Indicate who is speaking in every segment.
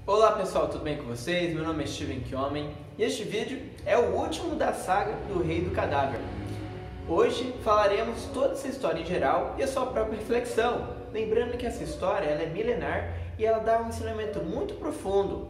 Speaker 1: Olá pessoal, tudo bem com vocês? Meu nome é Steven Kyomen e este vídeo é o último da saga do Rei do Cadáver. Hoje falaremos toda essa história em geral e a sua própria reflexão, lembrando que essa história ela é milenar e ela dá um ensinamento muito profundo,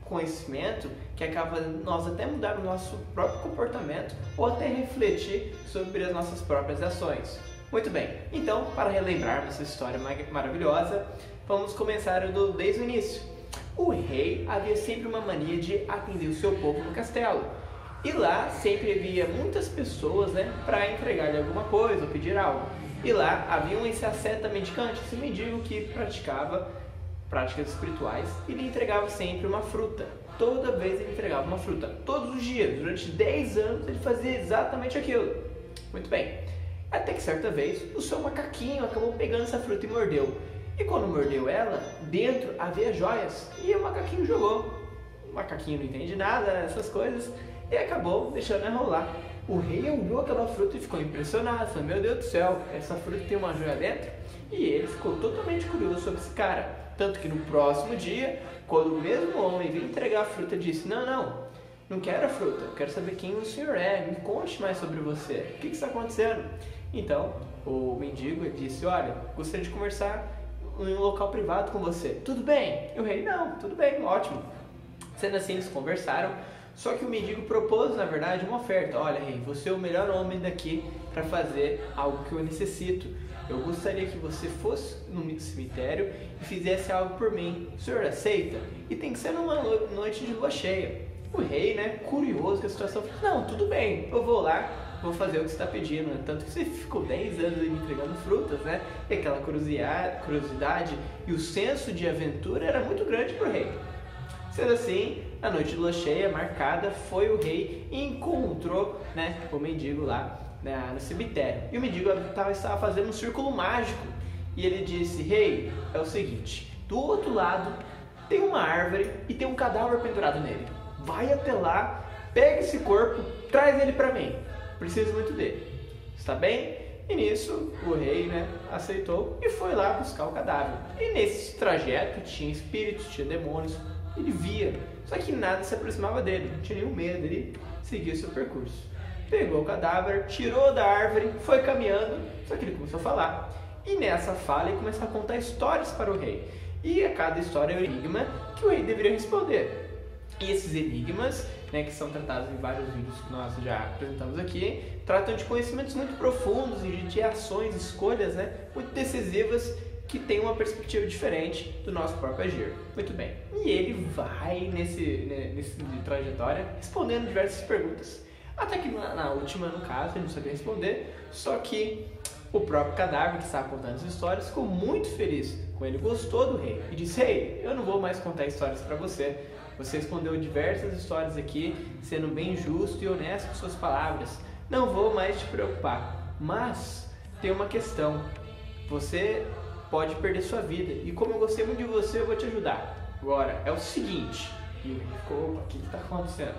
Speaker 1: conhecimento que acaba nós até mudar o nosso próprio comportamento ou até refletir sobre as nossas próprias ações. Muito bem, então para relembrarmos essa história maravilhosa, vamos começar desde o início. O rei havia sempre uma mania de atender o seu povo no castelo. E lá sempre havia muitas pessoas, para entregar-lhe alguma coisa ou pedir algo. E lá havia esse asceta mendicante, esse mendigo que praticava práticas espirituais e lhe entregava sempre uma fruta. Toda vez ele entregava uma fruta, todos os dias, durante 10 anos ele fazia exatamente aquilo. Muito bem, até que certa vez o seu macaquinho acabou pegando essa fruta e mordeu. E quando mordeu ela, dentro havia joias e o macaquinho jogou. O macaquinho não entende nada dessas coisas e acabou deixando ela rolar. O rei olhou aquela fruta e ficou impressionado, falou: meu Deus do céu, essa fruta tem uma joia dentro? E ele ficou totalmente curioso sobre esse cara. Tanto que no próximo dia, quando o mesmo homem veio entregar a fruta, disse: não quero a fruta, eu quero saber quem o senhor é, me conte mais sobre você, o que está acontecendo? Então, o mendigo disse: olha, gostaria de conversar em um local privado com você. Tudo bem? E o rei: não, tudo bem, ótimo. Sendo assim, eles conversaram, só que o mendigo propôs, na verdade, uma oferta. Olha, rei, você é o melhor homem daqui para fazer algo que eu necessito. Eu gostaria que você fosse no cemitério e fizesse algo por mim. O senhor aceita? E tem que ser numa noite de lua cheia. O rei, curioso com a situação, falou: não, tudo bem, eu vou lá, vou fazer o que você está pedindo. Tanto que você ficou 10 anos me entregando frutas, E aquela curiosidade e o senso de aventura era muito grande para o rei. Sendo assim, a noite de lua cheia marcada, foi o rei e encontrou, o mendigo lá no cemitério. E o mendigo estava fazendo um círculo mágico. E ele disse: rei, é o seguinte, do outro lado tem uma árvore e tem um cadáver pendurado nele. Vai até lá, pega esse corpo, traz ele para mim. Preciso muito dele. Está bem? E nisso o rei, aceitou e foi lá buscar o cadáver. E nesse trajeto tinha espíritos, tinha demônios, ele via, só que nada se aproximava dele, não tinha nenhum medo, ele seguia o seu percurso. Pegou o cadáver, tirou da árvore, foi caminhando, só que ele começou a falar. E nessa fala ele começou a contar histórias para o rei. E a cada história é um enigma que o rei deveria responder. E esses enigmas, que são tratados em vários vídeos que nós já apresentamos aqui, tratam de conhecimentos muito profundos e de ações, escolhas, muito decisivas que têm uma perspectiva diferente do nosso próprio agir. Muito bem. E ele vai nesse trajetória respondendo diversas perguntas. Até que na última, no caso, ele não sabia responder, só que o próprio cadáver que estava contando as histórias ficou muito feliz com ele, gostou do rei e disse: rei, eu não vou mais contar histórias para você. Você respondeu diversas histórias aqui, sendo bem justo e honesto com suas palavras. Não vou mais te preocupar. Mas tem uma questão. Você pode perder sua vida. E como eu gostei muito de você, eu vou te ajudar. Agora, é o seguinte. E o rei ficou: opa, o que está acontecendo?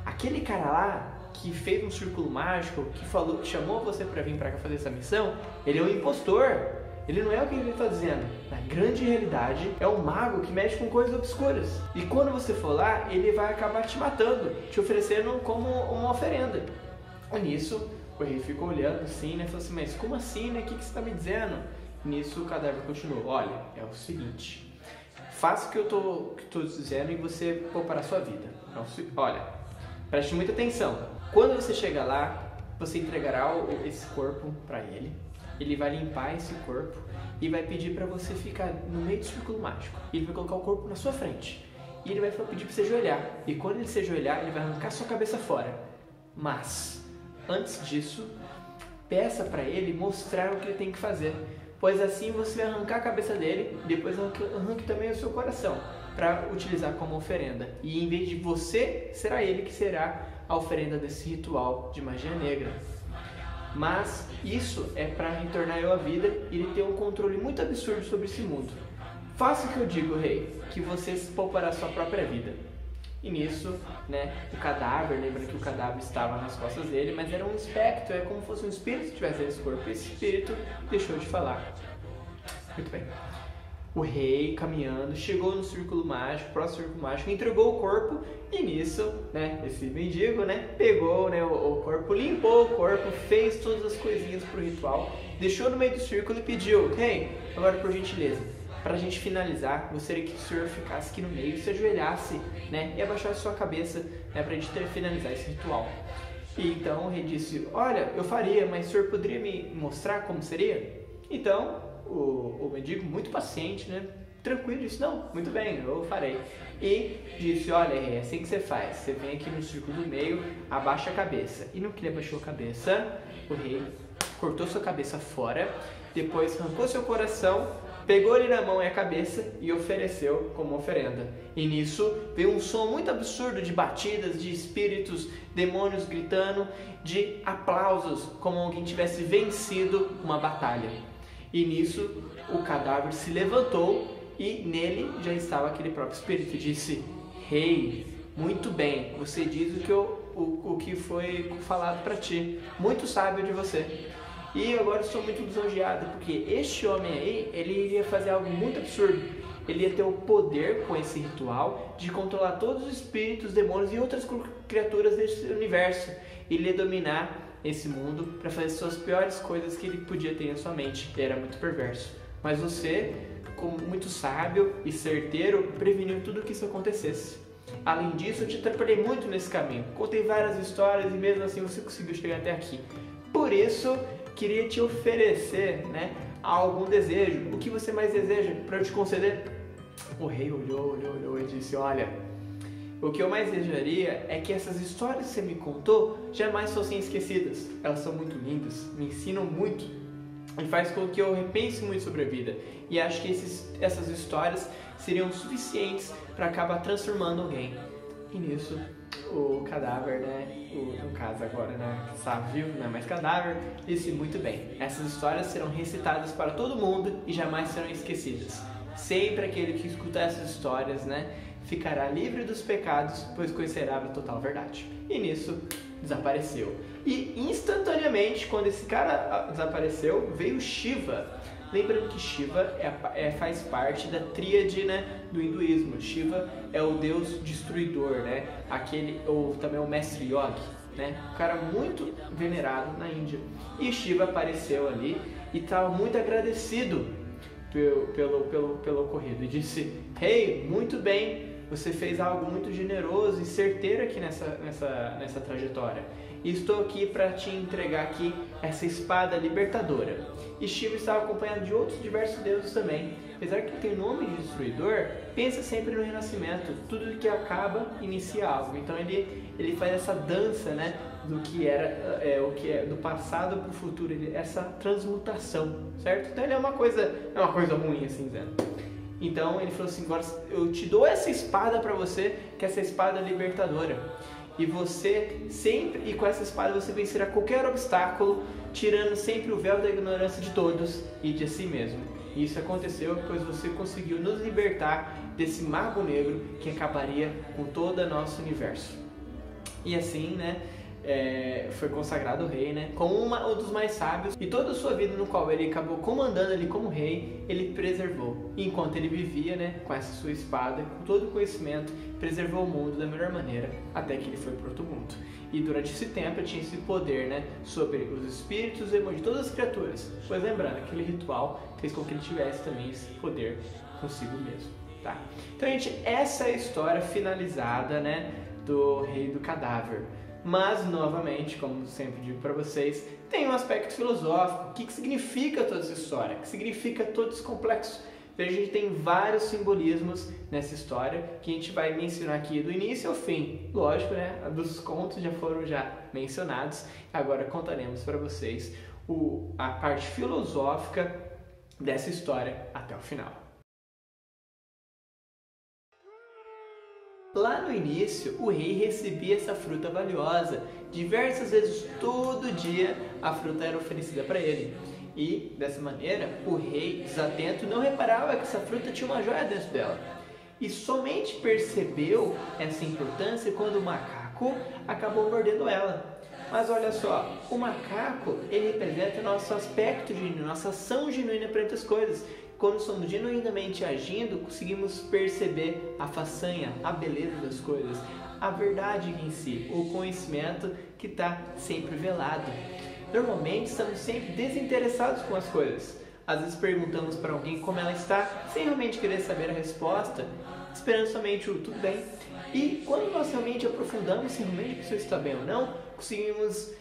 Speaker 1: Aquele cara lá que fez um círculo mágico, que chamou você para vir para cá fazer essa missão, ele é um impostor. Ele não é o que ele está dizendo. Na grande realidade, é um mago que mexe com coisas obscuras. E quando você for lá, ele vai acabar te matando, te oferecendo como uma oferenda. E nisso, o rei ficou olhando assim, falou assim: mas como assim, O que você está me dizendo? E nisso, o cadáver continuou: olha, é o seguinte, faça o que eu estou dizendo e você poupará a sua vida. Olha, preste muita atenção. Quando você chegar lá, você entregará esse corpo para ele. Ele vai limpar esse corpo e vai pedir para você ficar no meio do círculo mágico. Ele vai colocar o corpo na sua frente. E ele vai pedir para você ajoelhar. E quando ele se ajoelhar, ele vai arrancar sua cabeça fora. Mas, antes disso, peça para ele mostrar o que ele tem que fazer. Pois assim você vai arrancar a cabeça dele e depois arranque também o seu coração para utilizar como oferenda. E em vez de você, será ele que será a oferenda desse ritual de magia negra. Mas isso é para retornar eu à vida e ele ter um controle muito absurdo sobre esse mundo. Faça o que eu digo, rei, que você poupará a sua própria vida. E nisso, o cadáver, lembra que o cadáver estava nas costas dele, mas era um espectro, é como se fosse um espírito que tivesse nesse corpo. Esse espírito deixou de falar. Muito bem. O rei, caminhando, chegou no círculo mágico, próximo círculo mágico, entregou o corpo e nisso, né, esse mendigo, né, pegou, né, o corpo, limpou o corpo, fez todas as coisinhas pro ritual, deixou no meio do círculo e pediu: rei, agora por gentileza, para a gente finalizar, gostaria que o senhor ficasse aqui no meio, se ajoelhasse, né, e abaixasse sua cabeça, né, para a gente finalizar esse ritual. E então o rei disse: olha, eu faria, mas o senhor poderia me mostrar como seria? Então o mendigo, muito paciente, né, tranquilo, disse: não, muito bem, eu farei. E disse: olha, é assim que você faz, você vem aqui no círculo do meio, abaixa a cabeça. E no que ele abaixou a cabeça, o rei cortou sua cabeça fora, depois arrancou seu coração, pegou ele na mão e a cabeça e ofereceu como oferenda. E nisso veio um som muito absurdo de batidas, de espíritos, demônios gritando, de aplausos, como alguém tivesse vencido uma batalha. E nisso o cadáver se levantou e nele já estava aquele próprio espírito. E disse: rei, muito bem, você diz o que foi falado para ti, muito sábio de você. E agora estou muito lisonjeado, porque este homem aí, ele iria fazer algo muito absurdo. Ele ia ter o poder com esse ritual de controlar todos os espíritos, demônios e outras criaturas desse universo. Ele ia dominar esse mundo para fazer suas piores coisas que ele podia ter em sua mente. Ele era muito perverso. Mas você, como muito sábio e certeiro, preveniu tudo que isso acontecesse. Além disso, eu te atrapalhei muito nesse caminho. Contei várias histórias e mesmo assim você conseguiu chegar até aqui. Por isso, queria te oferecer, né, algum desejo. O que você mais deseja para eu te conceder? O rei olhou e disse: olha, o que eu mais desejaria é que essas histórias que você me contou jamais fossem esquecidas. Elas são muito lindas, me ensinam muito e faz com que eu repense muito sobre a vida. E acho que essas histórias seriam suficientes para acabar transformando alguém. E nisso, o cadáver, né, no caso agora, né, está vivo, não é mais cadáver, disse: muito bem, essas histórias serão recitadas para todo mundo e jamais serão esquecidas. Sempre aquele que escuta essas histórias, né, ficará livre dos pecados, pois conhecerá a total verdade. E nisso, desapareceu. E instantaneamente, quando esse cara desapareceu, veio Shiva. Lembrando que Shiva faz parte da tríade, né, do hinduísmo. Shiva é o deus destruidor, né, ou também o mestre yogi, né, um cara muito venerado na Índia. E Shiva apareceu ali e estava muito agradecido pelo ocorrido. E disse: rei, muito bem, você fez algo muito generoso e certeiro aqui nessa trajetória. E estou aqui para te entregar aqui essa espada libertadora. E Shiva estava acompanhado de outros diversos deuses também. Apesar que tem nome de destruidor, pensa sempre no renascimento. Tudo que acaba inicia algo. Então ele faz essa dança, né, do que era o que é do passado para o futuro, essa transmutação, certo? Então ele é uma coisa ruim, assim dizendo. Então ele falou assim: agora eu te dou essa espada para você, que é essa espada libertadora. E você sempre, e com essa espada você vencerá qualquer obstáculo, tirando sempre o véu da ignorância de todos e de si mesmo. E isso aconteceu pois você conseguiu nos libertar desse mago negro que acabaria com todo o nosso universo. E assim, né, foi consagrado o rei, né, como um dos mais sábios, e toda a sua vida no qual ele acabou comandando ali como rei, ele preservou. E enquanto ele vivia, né, com essa sua espada, com todo o conhecimento, preservou o mundo da melhor maneira, até que ele foi para outro mundo. E durante esse tempo ele tinha esse poder, né, sobre os espíritos e de todas as criaturas. Pois lembrando, aquele ritual fez com que ele tivesse também esse poder consigo mesmo, tá? Então, gente, essa é a história finalizada, né, do rei do cadáver. Mas, novamente, como sempre digo para vocês, tem um aspecto filosófico. O que significa toda essa história? O que significa todo esse complexo? Veja, a gente tem vários simbolismos nessa história que a gente vai mencionar aqui do início ao fim. Lógico, né? Dos contos já foram mencionados. Agora contaremos para vocês a parte filosófica dessa história até o final. Lá no início, o rei recebia essa fruta valiosa. Diversas vezes, todo dia, a fruta era oferecida para ele. E, dessa maneira, o rei, desatento, não reparava que essa fruta tinha uma joia dentro dela. E somente percebeu essa importância quando o macaco acabou mordendo ela. Mas olha só, o macaco, ele representa o nosso aspecto genuíno, nossa ação genuína perante as coisas. quando estamos genuinamente agindo, conseguimos perceber a façanha, a beleza das coisas, a verdade em si, o conhecimento que está sempre velado. Normalmente estamos sempre desinteressados com as coisas. Às vezes perguntamos para alguém como ela está, sem realmente querer saber a resposta, esperando somente o tudo bem. E quando nós realmente aprofundamos se realmente a pessoa está bem ou não, conseguimos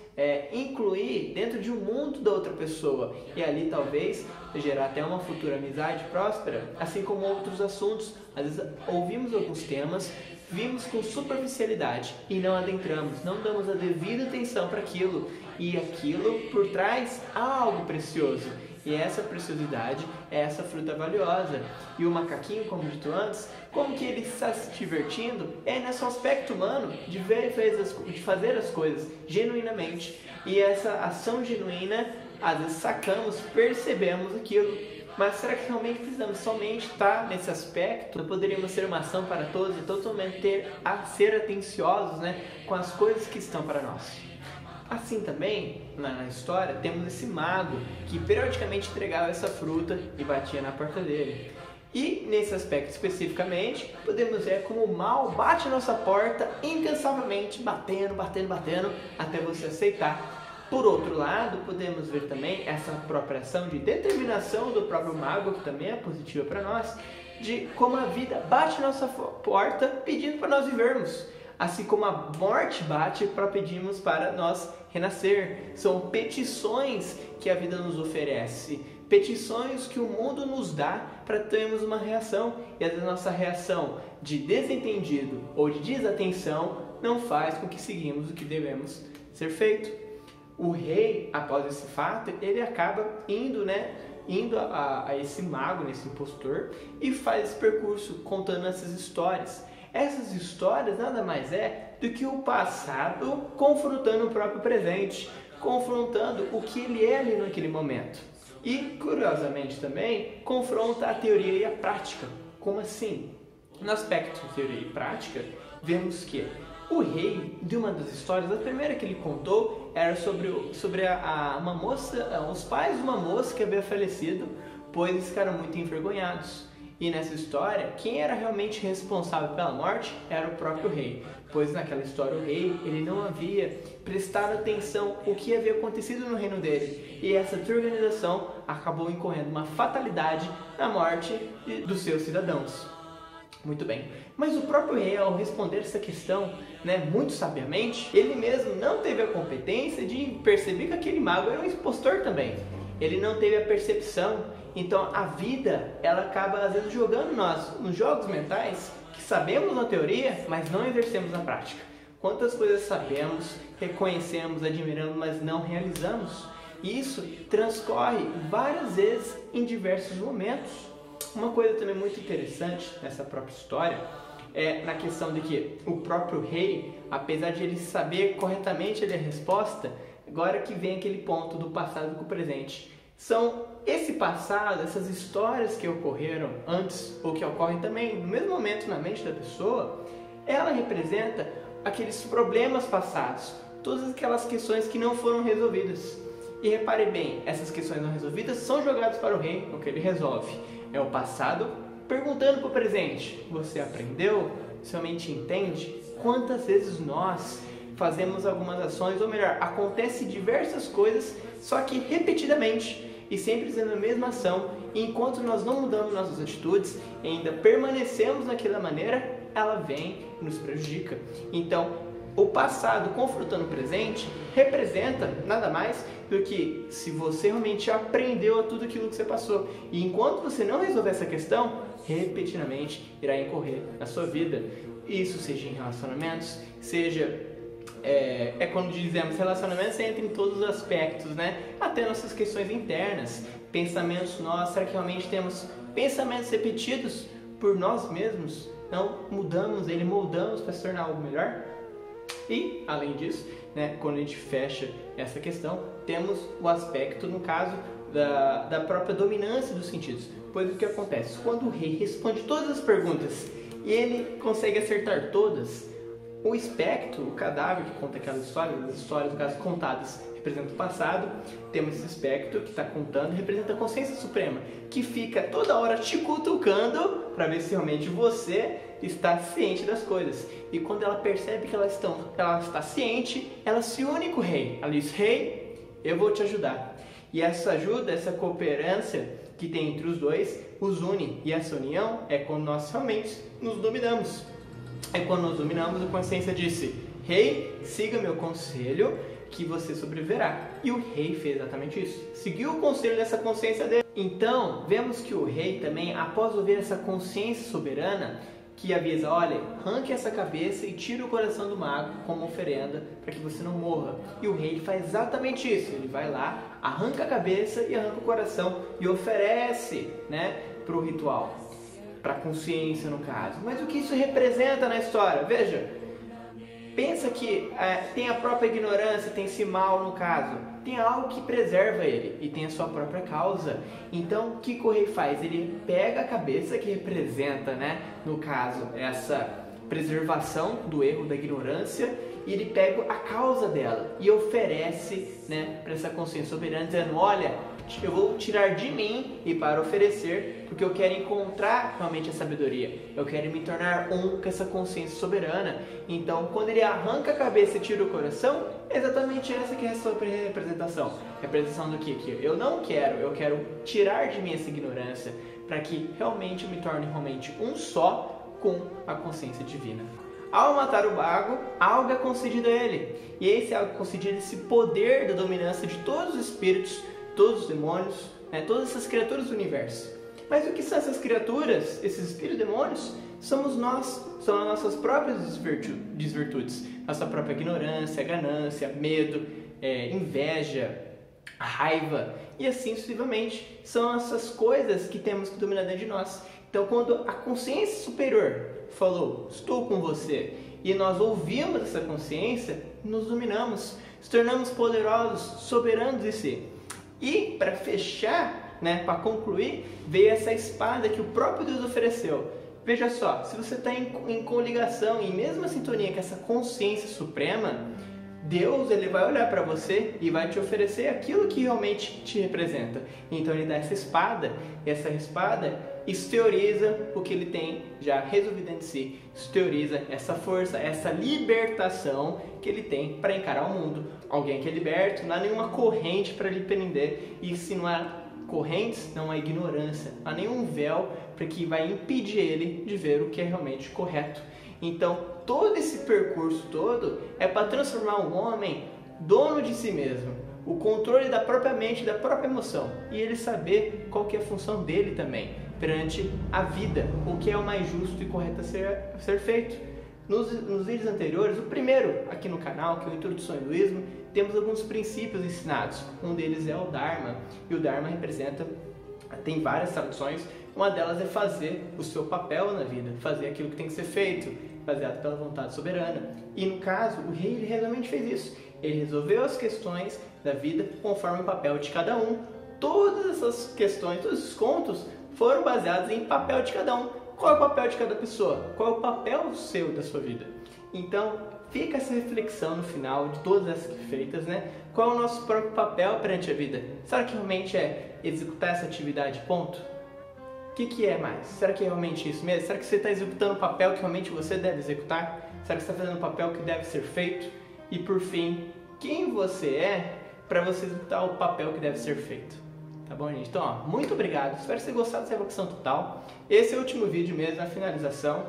Speaker 1: incluir dentro de um mundo da outra pessoa e ali talvez gerar até uma futura amizade próspera, assim como outros assuntos. Às vezes ouvimos alguns temas, vimos com superficialidade e não adentramos, não damos a devida atenção para aquilo, e aquilo por trás há algo precioso. E essa preciosidade é essa fruta valiosa. E o macaquinho, como dito antes, como que ele está se divertindo é nesse aspecto humano de fazer as coisas genuinamente. E essa ação genuína, às vezes sacamos, percebemos aquilo. Mas será que realmente precisamos somente estar nesse aspecto? Poderíamos ser uma ação para todos e totalmente ser atenciosos, com as coisas que estão para nós. Assim também, na história, temos esse mago que periodicamente entregava essa fruta e batia na porta dele. E nesse aspecto especificamente, podemos ver como o mal bate a nossa porta incansavelmente, batendo, até você aceitar. Por outro lado, podemos ver também essa própria ação de determinação do próprio mago, que também é positiva para nós, de como a vida bate a nossa porta pedindo para nós vivermos. Assim como a morte bate para pedirmos para nós renascer. São petições que a vida nos oferece, petições que o mundo nos dá para termos uma reação. E às vezes a nossa reação de desentendido ou de desatenção não faz com que seguimos o que devemos ser feito. O rei, após esse fato, ele acaba indo a esse mago, nesse impostor, e faz esse percurso contando essas histórias. Essas histórias nada mais é do que o passado confrontando o próprio presente, confrontando o que ele é ali naquele momento. E, curiosamente também, confronta a teoria e a prática. Como assim? No aspecto de teoria e prática, vemos que o rei, de uma das histórias, a primeira que ele contou era sobre uma moça, os pais de uma moça que havia falecido, pois eles ficaram muito envergonhados. E nessa história, quem era realmente responsável pela morte era o próprio rei, pois naquela história o rei ele não havia prestado atenção ao que havia acontecido no reino dele, e essa desorganização acabou incorrendo uma fatalidade na morte dos seus cidadãos. Muito bem, mas o próprio rei, ao responder essa questão, muito sabiamente, ele mesmo não teve a competência de perceber que aquele mago era um impostor também. Ele não teve a percepção. Então a vida, ela acaba às vezes jogando nós nos jogos mentais que sabemos na teoria, mas não exercemos na prática. Quantas coisas sabemos, reconhecemos, admiramos, mas não realizamos. E isso transcorre várias vezes em diversos momentos. Uma coisa também muito interessante nessa própria história é na questão de que o próprio rei, apesar de ele saber corretamente a resposta, agora que vem aquele ponto do passado com o presente. São esse passado, essas histórias que ocorreram antes ou que ocorrem também no mesmo momento na mente da pessoa, ela representa aqueles problemas passados, todas aquelas questões que não foram resolvidas. E repare bem, essas questões não resolvidas são jogadas para o rei, o que ele resolve. É o passado perguntando para o presente: você aprendeu? Somente entende? Quantas vezes nós fazemos algumas ações, ou melhor, acontece diversas coisas, só que repetidamente, e sempre fazendo a mesma ação, e enquanto nós não mudamos nossas atitudes, e ainda permanecemos naquela maneira, ela vem e nos prejudica. Então, o passado confrontando o presente representa nada mais do que se você realmente aprendeu a tudo aquilo que você passou. E enquanto você não resolver essa questão, repetidamente irá incorrer na sua vida. Isso seja em relacionamentos, seja... quando dizemos relacionamentos, entra em todos os aspectos, até nossas questões internas, pensamentos nossos. Será que realmente temos pensamentos repetidos por nós mesmos? Não mudamos ele, moldamos para se tornar algo melhor? E, além disso, quando a gente fecha essa questão, temos o aspecto, no caso, da própria dominância dos sentidos. Pois o que acontece? Quando o rei responde todas as perguntas e ele consegue acertar todas, o espectro, o cadáver que conta aquela história, as histórias, no caso, contadas representa o passado, temos esse espectro que está contando, representa a consciência suprema, que fica toda hora te cutucando para ver se realmente você está ciente das coisas. E quando ela percebe que ela está ciente, ela se une com o rei. Ela diz: rei, eu vou te ajudar. E essa ajuda, essa cooperância que tem entre os dois, os une. E essa união é quando nós realmente nos dominamos. É quando nos dominamos, a consciência disse: rei, siga meu conselho que você sobreviverá. E o rei fez exatamente isso. Seguiu o conselho dessa consciência dele. Então, vemos que o rei também, após ouvir essa consciência soberana, que avisa: olha, arranque essa cabeça e tire o coração do mago como oferenda para que você não morra. E o rei faz exatamente isso. Ele vai lá, arranca a cabeça e arranca o coração e oferece, para o ritual, para a consciência no caso. Mas o que isso representa na história? Veja, pensa que tem a própria ignorância, tem esse mal no caso, tem algo que preserva ele e tem a sua própria causa. Então, o que o rei faz? Ele pega a cabeça que representa, no caso, essa preservação do erro, da ignorância, e ele pega a causa dela e oferece, para essa consciência soberana, dizendo: olha, eu vou tirar de mim e para oferecer, porque eu quero encontrar realmente a sabedoria. Eu quero me tornar um com essa consciência soberana. Então, quando ele arranca a cabeça e tira o coração, é exatamente essa que é a sua representação. Representação do que eu não quero, eu quero tirar de mim essa ignorância, para que realmente eu me torne realmente um só com a consciência divina. Ao matar o mago, algo é concedido a ele. E esse algo concedido, esse poder da dominância de todos os espíritos, todos os demônios, todas essas criaturas do universo. Mas o que são essas criaturas, esses espíritos demônios? Somos nós, são as nossas próprias desvirtudes, nossa própria ignorância, ganância, medo, inveja, raiva e assim sucessivamente. São essas coisas que temos que dominar dentro de nós. Então, quando a consciência superior falou: estou com você, e nós ouvimos essa consciência, nos dominamos, nos tornamos poderosos, soberanos de si. E para fechar, para concluir, veio essa espada que o próprio Deus ofereceu. Veja só, se você está em coligação, em mesma sintonia com essa consciência suprema, Deus ele vai olhar para você e vai te oferecer aquilo que realmente te representa. Então ele dá essa espada, e essa espada exterioriza o que ele tem já resolvido dentro de si, exterioriza essa força, essa libertação que ele tem para encarar o mundo. Alguém que é liberto, não há nenhuma corrente para lhe prender, e se não há correntes, não há ignorância, não há nenhum véu para que vai impedir ele de ver o que é realmente correto. Então, todo esse percurso todo é para transformar o homem dono de si mesmo, o controle da própria mente, da própria emoção, e ele saber qual que é a função dele também perante a vida, o que é o mais justo e correto a ser feito. Nos vídeos anteriores, o primeiro aqui no canal, que é o Introdução ao Hinduísmo, temos alguns princípios ensinados. Um deles é o Dharma, e o Dharma tem várias traduções. Uma delas é fazer o seu papel na vida, fazer aquilo que tem que ser feito, baseado pela vontade soberana. E no caso, o rei ele realmente fez isso. Ele resolveu as questões da vida conforme o papel de cada um. Todas essas questões, todos esses contos foram baseados em papel de cada um. Qual é o papel de cada pessoa? Qual é o papel seu da sua vida? Então, fica essa reflexão no final de todas essas feitas, Qual é o nosso próprio papel perante a vida? Será que realmente é executar essa atividade, ponto? O que é mais? Será que é realmente isso mesmo? Será que você está executando o papel que realmente você deve executar? Será que você está fazendo o papel que deve ser feito? E por fim, quem você é para você executar o papel que deve ser feito? Tá bom, gente? Então, muito obrigado. Espero que vocês tenham gostado dessa evocação total. Esse é o último vídeo mesmo, a finalização,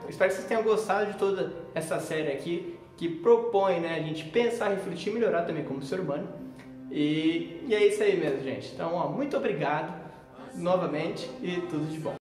Speaker 1: Espero que vocês tenham gostado de toda essa série aqui, que propõe, a gente pensar, refletir e melhorar também como ser humano. E é isso aí mesmo, gente. Então, muito obrigado novamente e tudo de bom.